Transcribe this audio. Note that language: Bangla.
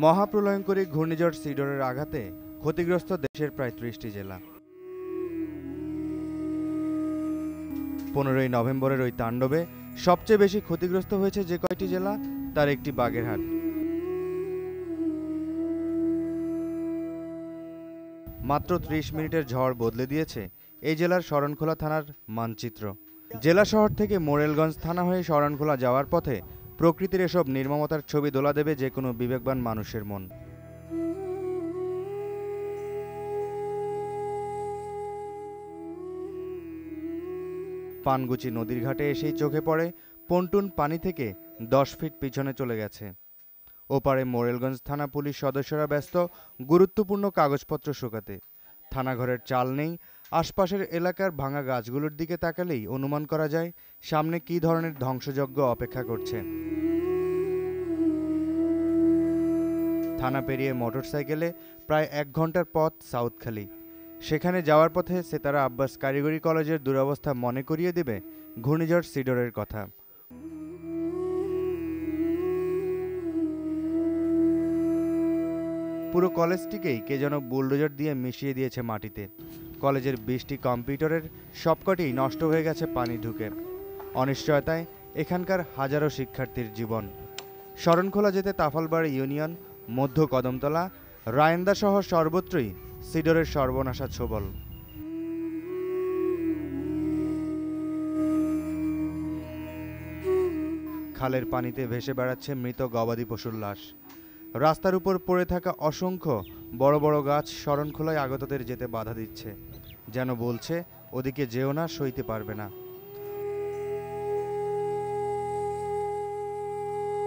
মহাপ্রলয়ঙ্করী ঘূর্ণিঝড় সিডরের আঘাতে ক্ষতিগ্রস্ত দেশের প্রায় ৩০টি জেলা। ১৫ই নভেম্বরের ওই তাণ্ডবে সবচেয়ে বেশি ক্ষতিগ্রস্ত হয়েছে যে কয়টি জেলা, তার একটি বাগেরহাট। মাত্র ৩০ মিনিটের ঝড় বদলে দিয়েছে এই জেলার শরণখোলা থানার মানচিত্র। জেলা শহর থেকে মোরেলগঞ্জ থানা হয়ে শরণখোলা যাওয়ার পথে প্রকৃতির এসব নির্মমতার ছবি দোলা দেবে যে কোনো বিবেকবান মানুষের মন। পানগুচি নদীর ঘাটে এসেই চোখে পড়ে পন্টুন পানি থেকে ১০ ফিট পিছনে চলে গেছে। ওপারে মোরেলগঞ্জ থানা পুলিশ সদস্যরা ব্যস্ত গুরুত্বপূর্ণ কাগজপত্র শুকাতে। থানাঘরের চাল নেই। আশপাশের এলাকার ভাঙা গাছগুলোর দিকে তাকালেই অনুমান করা যায় সামনে কী ধরনের ধ্বংসযজ্ঞ অপেক্ষা করছে। থানা পেরিয়ে মোটরসাইকেলে প্রায় ১ ঘন্টার পথ সাউথখালী। সেখানে যাওয়ার পথে সেতারা আব্বাস কারিগরি কলেজের দুরবস্থা মনে করিয়ে দেবে ঘূর্ণিঝড় সিডরের কথা। পুরো কলেজটিকেই কে যেন বুলডোজার দিয়ে মিশিয়ে দিয়েছে মাটিতে। কলেজের ২০টি কম্পিউটারের সবকটিই নষ্ট হয়ে গেছে পানি ঢুকে। অনিশ্চয়তায় এখানকার হাজারো শিক্ষার্থীর জীবন। শরণখোলা যেতে তাফালবাড়ি ইউনিয়ন, মধ্য কদমতলা, রায়েন্দা সহ সর্বত্রই সিডরের সর্বনাশা ছোবল। খালের পানিতে ভেসে বেড়াচ্ছে মৃত গবাদি পশুর লাশ। রাস্তার উপর পড়ে থাকা অসংখ্য বড় বড় গাছ শরণখোলায় আগতদের যেতে বাধা দিচ্ছে, যেন বলছে ওদিকে যেও না, সইতে পারবে না।